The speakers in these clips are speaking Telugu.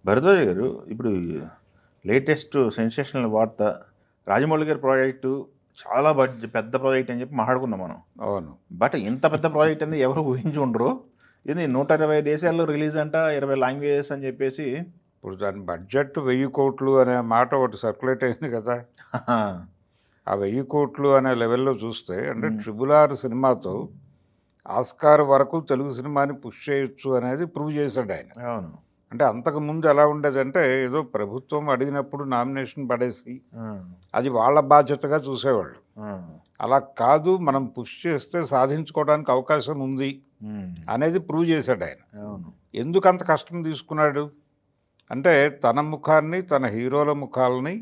భరద్వాజ్ గారు, ఇప్పుడు లేటెస్ట్ సెన్సేషనల్ వార్త, రాజమౌళి గారి ప్రాజెక్టు చాలా పెద్ద ప్రాజెక్ట్ అని చెప్పి మాట్లాడుకున్నాం మనం. అవును. బట్ ఇంత పెద్ద ప్రాజెక్ట్ అనేది ఎవరు ఊహించి ఉండరు. ఇది 120 దేశాల్లో రిలీజ్ అంట, 20 లాంగ్వేజెస్ అని చెప్పేసి. ఇప్పుడు దాని బడ్జెట్ 1000 కోట్లు అనే మాట ఒకటి సర్క్యులేట్ అయింది కదా. ఆ 1000 కోట్లు అనే లెవెల్లో చూస్తే అంటే ట్రిబుల్ ఆర్ సినిమాతో ఆస్కార్ వరకు తెలుగు సినిమాని పుష్ చేయొచ్చు అనేది ప్రూవ్ చేశాడు ఆయన. అవును. అంటే అంతకుముందు ఎలా ఉండేదంటే ఏదో ప్రభుత్వం అడిగినప్పుడు నామినేషన్ పడేసి అది వాళ్ళ బాధ్యతగా చూసేవాళ్ళు. అలా కాదు, మనం పుష్ చేస్తే సాధించుకోవడానికి అవకాశం ఉంది అనేది ప్రూవ్ చేశాడు ఆయన. ఎందుకు అంత కష్టం తీసుకున్నాడు అంటే తన ముఖాన్ని, తన హీరోల ముఖాలని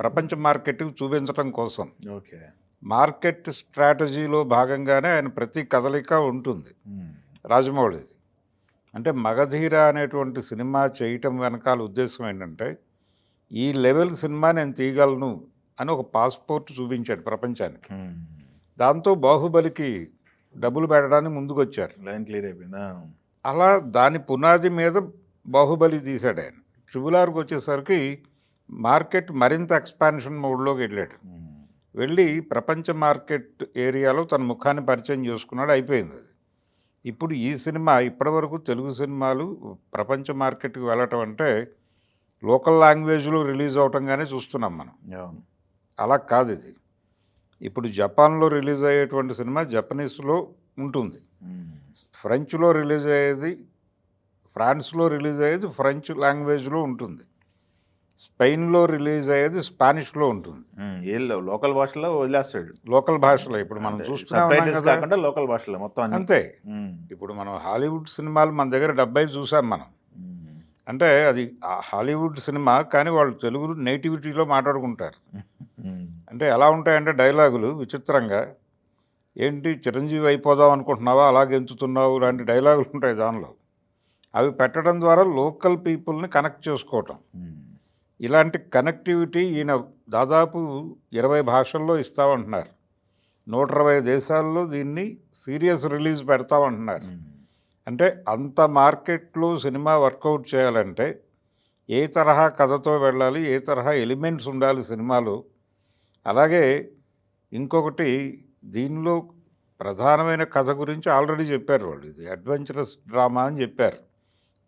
ప్రపంచ మార్కెట్కి చూపించడం కోసం. ఓకే. మార్కెట్ స్ట్రాటజీలో భాగంగానే ఆయన ప్రతి కదలిక ఉంటుంది రాజమౌళిది. అంటే మగధీర అనేటువంటి సినిమా చేయటం వెనకాల ఉద్దేశం ఏంటంటే ఈ లెవెల్ సినిమా నేను తీయగలను అని ఒక పాస్పోర్ట్ చూపించాడు ప్రపంచానికి. దాంతో బాహుబలికి డబ్బులు పెట్టడానికి ముందుకు వచ్చారు. లైన్ క్లియర్ అయిపోయిందా? అలా దాని పునాది మీద బాహుబలి తీశాడు ఆయన. ట్రిబుల్ ఆర్కి వచ్చేసరికి మార్కెట్ మరింత ఎక్స్పాన్షన్ మోడ్లోకి వెళ్ళాడు. వెళ్ళి ప్రపంచ మార్కెట్ ఏరియాలో తన ముఖాన్ని పరిచయం చేసుకున్నాడు, అయిపోయింది అది. ఇప్పుడు ఈ సినిమా ఇప్పటివరకు తెలుగు సినిమాలు ప్రపంచ మార్కెట్కి వెళ్ళటం అంటే లోకల్ లాంగ్వేజ్లో రిలీజ్ అవటంగానే చూస్తున్నాం మనం. అలా కాదు ఇది. ఇప్పుడు జపాన్లో రిలీజ్ అయ్యేటువంటి సినిమా జపనీస్లో ఉంటుంది, ఫ్రెంచ్లో రిలీజ్ అయ్యేది, ఫ్రాన్స్లో రిలీజ్ అయ్యేది ఫ్రెంచ్ లాంగ్వేజ్లో ఉంటుంది, స్పెయిన్లో రిలీజ్ అయ్యేది స్పానిష్లో ఉంటుంది. లోకల్ భాషలో వదిలేస్తాడు. లోకల్ భాషలో ఇప్పుడు మనం చూస్తున్నాం లోకల్ భాషలో మొత్తం అంతే. ఇప్పుడు మనం హాలీవుడ్ సినిమాలు మన దగ్గర 70 చూసాం మనం. అంటే అది హాలీవుడ్ సినిమా, కానీ వాళ్ళు తెలుగు నేటివిటీలో మాట్లాడుకుంటారు. అంటే ఎలా ఉంటాయంటే డైలాగులు విచిత్రంగా, ఏంటి చిరంజీవి అయిపోదాం అనుకుంటున్నావా, అలాగే ఎంచుతున్నావు లాంటి డైలాగులు ఉంటాయి దానిలో. అవి పెట్టడం ద్వారా లోకల్ పీపుల్ని కనెక్ట్ చేసుకోవటం. ఇలాంటి కనెక్టివిటీ ఈయన దాదాపు 20 భాషల్లో ఇస్తామంటున్నారు. 120 దేశాల్లో దీన్ని సీరియస్ రిలీజ్ పెడతామంటున్నారు. అంటే అంత మార్కెట్లో సినిమా వర్కౌట్ చేయాలంటే ఏ తరహా కథతో వెళ్ళాలి, ఏ తరహా ఎలిమెంట్స్ ఉండాలి సినిమాలో. అలాగే ఇంకొకటి, దీనిలో ప్రధానమైన కథ గురించి ఆల్రెడీ చెప్పారు వాళ్ళు. ఇది అడ్వెంచరస్ డ్రామా అని చెప్పారు.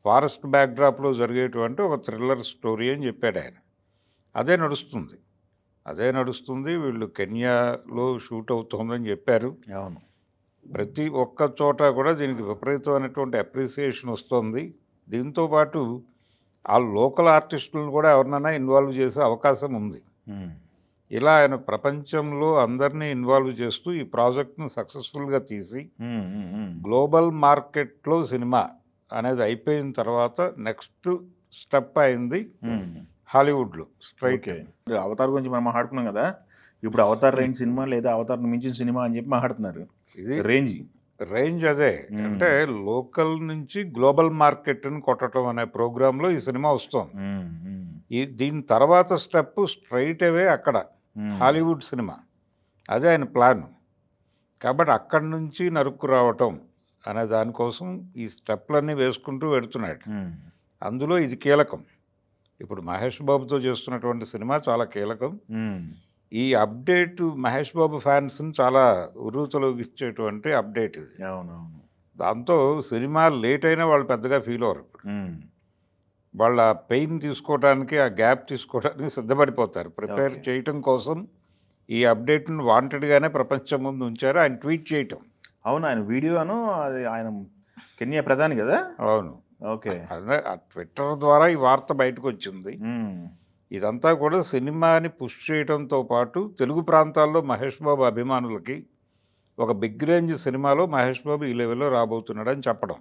ఫారెస్ట్ బ్యాక్డ్రాప్లో జరిగేటువంటి ఒక థ్రిల్లర్ స్టోరీ అని చెప్పాడు ఆయన. అదే నడుస్తుంది. వీళ్ళు కెన్యాలో షూట్ అవుతుందని చెప్పారు. అవును. ప్రతి ఒక్క చోట కూడా దీనికి విపరీతమైనటువంటి అప్రిసియేషన్ వస్తుంది. దీంతోపాటు ఆ లోకల్ ఆర్టిస్టులను కూడా ఎవరినైనా ఇన్వాల్వ్ చేసే అవకాశం ఉంది. ఇలా ఆయన ప్రపంచంలో అందరినీ ఇన్వాల్వ్ చేస్తూ ఈ ప్రాజెక్ట్ను సక్సెస్ఫుల్గా తీసి గ్లోబల్ మార్కెట్లో సినిమా అనేది అయిపోయిన తర్వాత నెక్స్ట్ స్టెప్ అయింది హాలీవుడ్లో స్ట్రైట్. అవతార్ గురించి మనం మాట్లాడుకున్నాం కదా. ఇప్పుడు అవతార్ రేంజ్ సినిమా లేదా అవతార్ మించిన సినిమా అని చెప్పి మాట్లాడుతున్నారు. ఇది రేంజ్ అదే. అంటే లోకల్ నుంచి గ్లోబల్ మార్కెట్ని కొట్టడం అనే ప్రోగ్రాంలో ఈ సినిమా వస్తుంది. దీని తర్వాత స్టెప్ స్ట్రైట్ అవే అక్కడ హాలీవుడ్ సినిమా. అదే ఆయన ప్లాన్. కాబట్టి అక్కడి నుంచి నరుక్కు రావటం అనే దానికోసం ఈ స్టెప్లన్నీ వేసుకుంటూ వెడుతున్నాడు. అందులో ఇది కీలకం. ఇప్పుడు మహేష్ బాబుతో చేస్తున్నటువంటి సినిమా చాలా కీలకం. ఈ అప్డేట్ మహేష్ బాబు ఫ్యాన్స్ని చాలా ఉర్రూతలోకి ఇచ్చేటువంటి అప్డేట్ ఇది. అవునవును. దాంతో సినిమా లేట్ అయినా వాళ్ళు పెద్దగా ఫీల్ అవ్వరు. వాళ్ళ పెయిన్ తీసుకోవడానికి, ఆ గ్యాప్ తీసుకోవడానికి సిద్ధపడిపోతారు. ప్రిపేర్ చేయటం కోసం ఈ అప్డేట్ని వాంటెడ్గానే ప్రపంచం ముందు ఉంచారు. ఆయన ట్వీట్ చేయటం. అవును, ఆయన వీడియోను, అది ఆయన కెన్యా ప్రధాని కదా. అవును. ఓకే. అదే ఆ ట్విట్టర్ ద్వారా ఈ వార్త బయటకు వచ్చింది. ఇదంతా కూడా సినిమాని పుష్ చేయడంతో పాటు తెలుగు ప్రాంతాల్లో మహేష్ బాబు అభిమానులకి ఒక బిగ్ రేంజ్ సినిమాలో మహేష్ బాబు ఈ లెవెల్లో రాబోతున్నాడని చెప్పడం.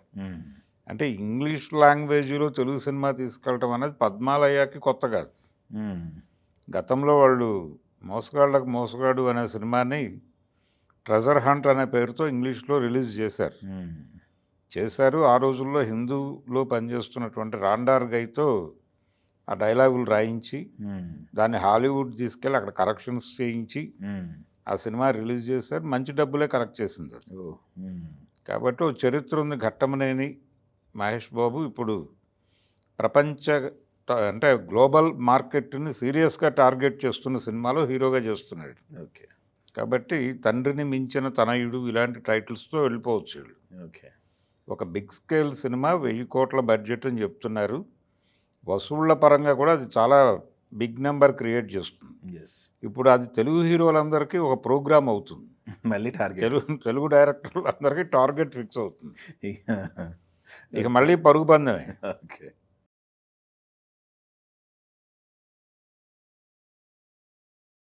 అంటే ఇంగ్లీష్ లాంగ్వేజ్లో తెలుగు సినిమా తీసుకెళ్ళటం అనేది పద్మాలయ్యకి కొత్త కాదు. గతంలో వాళ్ళు మోసగాళ్ళకు మోసగాడు అనే సినిమాని ట్రెజర్ హంట్ అనే పేరుతో ఇంగ్లీష్లో రిలీజ్ చేశారు. ఆ రోజుల్లో హిందూలో పనిచేస్తున్నటువంటి రాండార్ గైతో ఆ డైలాగులు రాయించి దాన్ని హాలీవుడ్ తీసుకెళ్ళి అక్కడ కరెక్షన్స్ చేయించి ఆ సినిమా రిలీజ్ చేశారు. మంచి డబ్బులే కలెక్ట్ చేసింది అది. కాబట్టి ఓ చరిత్ర ఉంది. ఘట్టమనేని మహేష్ బాబు ఇప్పుడు ప్రపంచ అంటే గ్లోబల్ మార్కెట్ని సీరియస్గా టార్గెట్ చేస్తున్న సినిమాలో హీరోగా చేస్తున్నాడు. ఓకే. కాబట్టి తండ్రిని మించిన తనయుడు ఇలాంటి టైటిల్స్తో వెళ్ళిపోవచ్చు వీళ్ళు. ఓకే. ఒక బిగ్ స్కేల్ సినిమా 1000 కోట్ల బడ్జెట్ అని చెప్తున్నారు. వసూళ్ల పరంగా కూడా అది చాలా బిగ్ నెంబర్ క్రియేట్ చేస్తుంది. ఎస్. ఇప్పుడు అది తెలుగు హీరోలందరికీ ఒక ప్రోగ్రామ్ అవుతుంది. మళ్ళీ టార్గెట్. తెలుగు డైరెక్టర్లు అందరికీ టార్గెట్ ఫిక్స్ అవుతుంది. ఇక మళ్ళీ పరుగు పందెమే. ఓకే.